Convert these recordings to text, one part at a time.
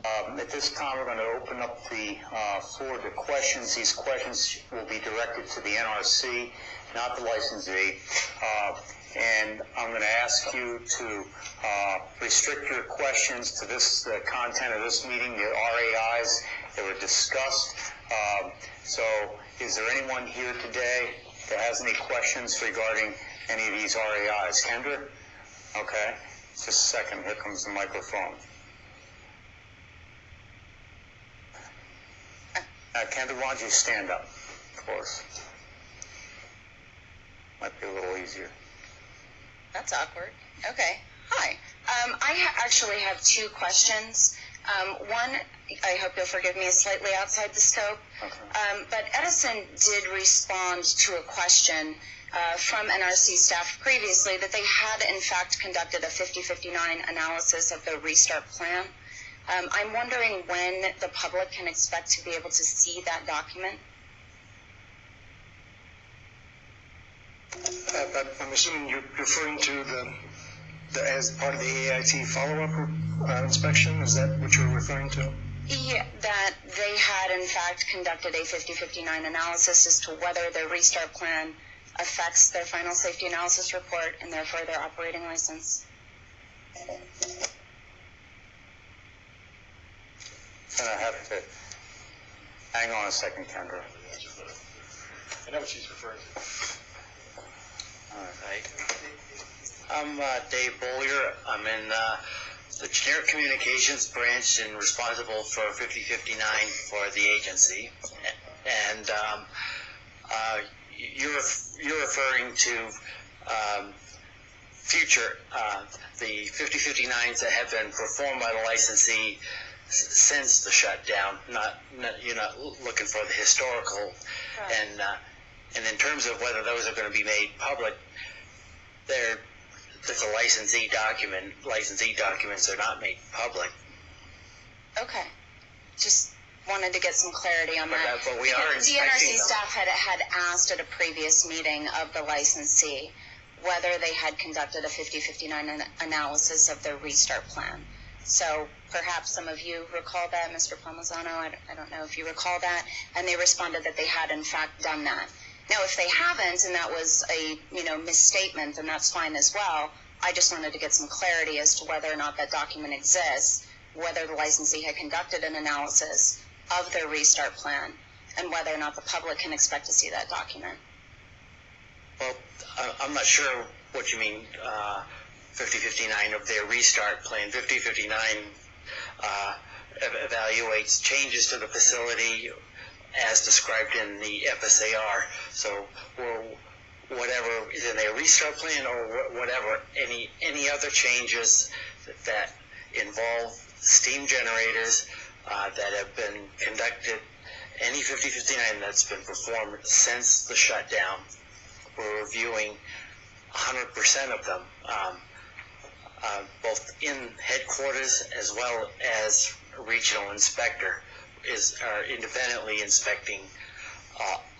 At this time, we're going to open up the floor to questions. These questions will be directed to the NRC, not the licensee. And I'm going to ask you to restrict your questions to this, the content of this meeting, the RAIs that were discussed. So is there anyone here today that has any questions regarding any of these RAIs? Kendra? Okay. Just a second. Here comes the microphone. Kendra, why don't you stand up for us? Might be a little easier. That's awkward. Okay. Hi. I actually have two questions. One, I hope you'll forgive me, is slightly outside the scope. Okay. But Edison did respond to a question from NRC staff previously that they had, in fact, conducted a 5059 analysis of the restart plan. I'm wondering when the public can expect to be able to see that document. I'm assuming you're referring to the as part of the AIT follow-up inspection. Is that what you're referring to? Yeah, that they had in fact conducted a 5059 analysis as to whether their restart plan affects their final safety analysis report and therefore their operating license. And I have to hang on a second, Kendra. I know what she's referring to. All right. I'm Dave Beaulieu. I'm in the Generic Communications branch and responsible for 5059 for the agency. And you're referring to future the 5059s that have been performed by the licensee since the shutdown. You're not looking for the historical. Right. And in terms of whether those are going to be made public, there's a licensee document. Licensee documents are not made public. Okay. Just wanted to get some clarity on that. But we are the NRC staff had asked at a previous meeting of the licensee whether they had conducted a 5059 analysis of their restart plan. So perhaps some of you recall that, Mr. Palmisano. I don't know if you recall that. And they responded that they had in fact done that. Now, if they haven't, and that was a misstatement, then that's fine as well. I just wanted to get some clarity as to whether or not that document exists, whether the licensee had conducted an analysis of their restart plan, and whether or not the public can expect to see that document. Well, I'm not sure what you mean, 5059 of their restart plan. 5059 evaluates changes to the facility as described in the FSAR. So, whatever is in their restart plan, or whatever any other changes that involve steam generators that have been conducted, any 5059 that's been performed since the shutdown, we're reviewing 100% of them, both in headquarters as well as a regional inspector are independently inspecting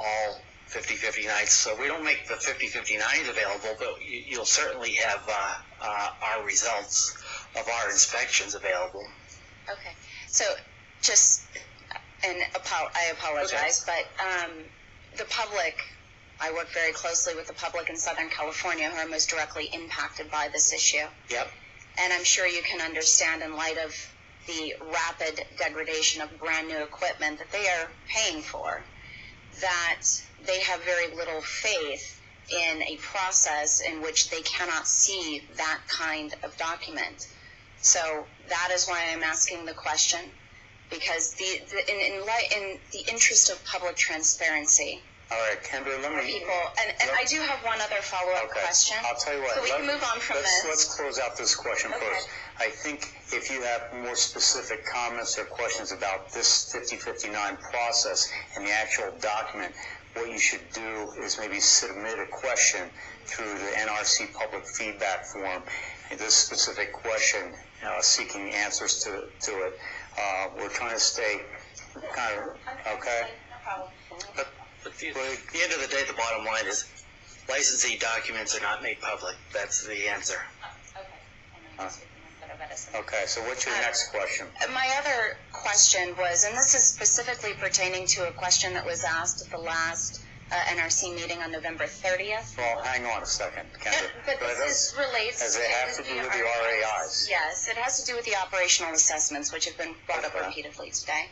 all 5059s. So we don't make the 5059s available, but you'll certainly have our results of our inspections available. Okay. So just, and I apologize, okay. But the public, I work very closely with the public in Southern California who are most directly impacted by this issue. Yep. And I'm sure you can understand, in light of the rapid degradation of brand new equipment that they are paying for, that they have very little faith in a process in which they cannot see that kind of document. So that is why I'm asking the question, because in the interest of public transparency. All right, Kendra, let me... People, and I do have one other follow-up question. I'll tell you what. So we can move on from this. Let's close out this question first. I think if you have more specific comments or questions about this 5059 process and the actual document, what you should do is maybe submit a question through the NRC public feedback form. And this specific question, seeking answers to it. We're trying to stay kind of, okay? No problem. But at the end of the day, the bottom line is licensee documents are not made public. That's the answer. Okay. And then just Edison. Okay, so what's your next question? My other question was, and this is specifically pertaining to a question that was asked at the last NRC meeting on November 30th. Well, hang on a second, Kendra. But this relates Does it have to do with the RAIs? Yes, it has to do with the operational assessments, which have been brought up repeatedly today.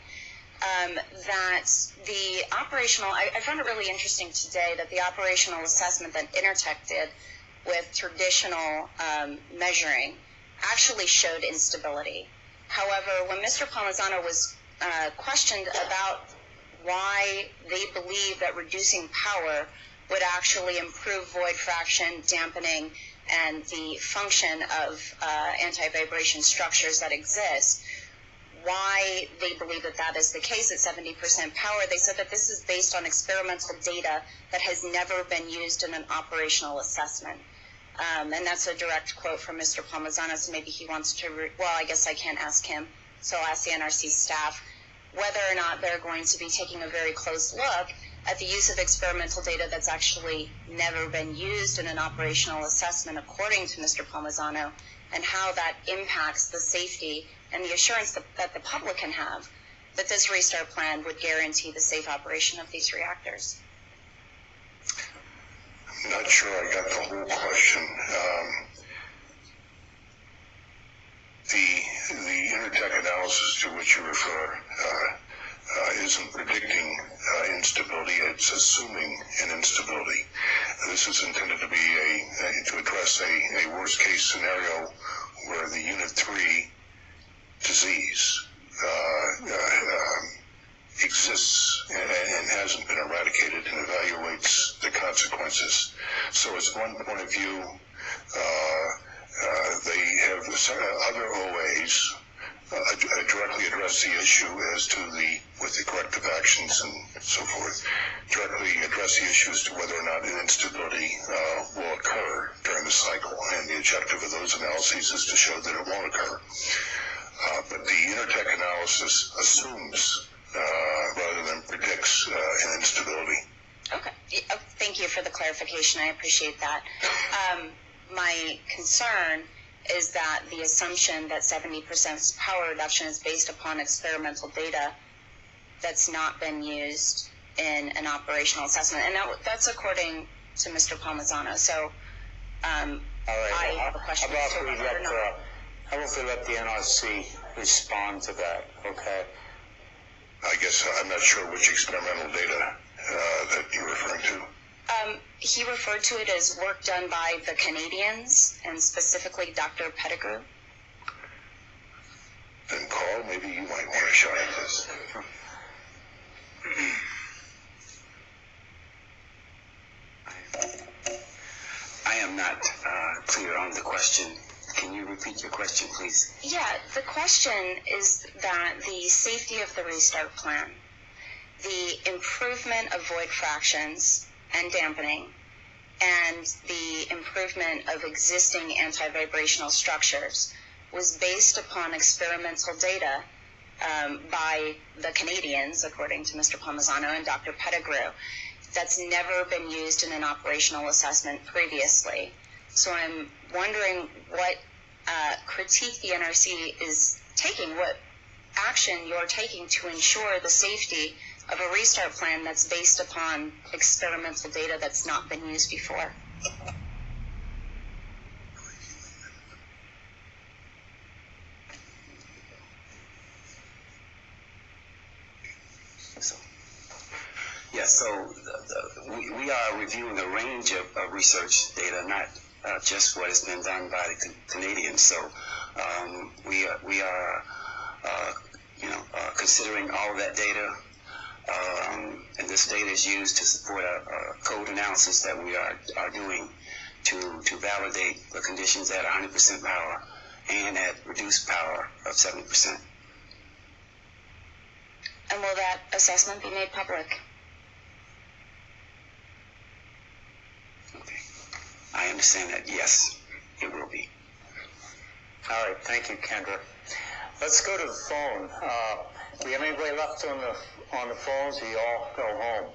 That the operational, I found it really interesting today that the operational assessment that Intertech did with traditional measuring actually showed instability. However, when Mr. Palmisano was questioned about why they believe that reducing power would actually improve void fraction, dampening, and the function of anti-vibration structures that exist, why they believe that that is the case at 70% power, they said that this is based on experimental data that has never been used in an operational assessment. And that's a direct quote from Mr. Palmisano, so maybe he wants to, well, I guess I can't ask him, so I'll ask the NRC staff whether or not they're going to be taking a very close look at the use of experimental data that's actually never been used in an operational assessment, according to Mr. Palmisano, and how that impacts the safety and the assurance that the public can have that this restart plan would guarantee the safe operation of these reactors. I'm not sure I got the whole question. The Intertech analysis to which you refer isn't predicting instability, it's assuming an instability. This is intended to be to address a worst case scenario where the Unit 3 disease exists and hasn't been eradicated, and evaluates the consequences. So as one point of view, they have other OAs directly address the issue as to with the corrective actions and so forth, directly address the issue as to whether or not an instability will occur during the cycle. And the objective of those analyses is to show that it won't occur. But the Intertech analysis assumes rather than predicts an instability. Okay. Thank you for the clarification. I appreciate that. My concern is that the assumption that 70% power reduction is based upon experimental data that's not been used in an operational assessment. And that's according to Mr. Palmisano. So All right. I have a question. How about we let the NRC respond to that, okay? I guess I'm not sure which experimental data that you're referring to. He referred to it as work done by the Canadians, and specifically Dr. Pettigrew. Then Carl, maybe you might want a shot at this. I am not clear on the question. Can you repeat your question, please? Yeah, the question is that the safety of the restart plan, the improvement of void fractions and dampening, and the improvement of existing anti-vibrational structures was based upon experimental data by the Canadians, according to Mr. Palmisano and Dr. Pettigrew, that's never been used in an operational assessment previously. So I'm wondering what critique the NRC is taking, what action you're taking to ensure the safety of a restart plan that's based upon experimental data that's not been used before. So we are reviewing a range of research data, not just what has been done by the Canadians. So we are considering all of that data, and this data is used to support a code analysis that we are doing to validate the conditions at 100% power and at reduced power of 70%. And will that assessment be made public? Okay. I understand that, yes, it will be. All right, thank you, Kendra. Let's go to the phone. Do we have anybody left on the phones, or you all go home?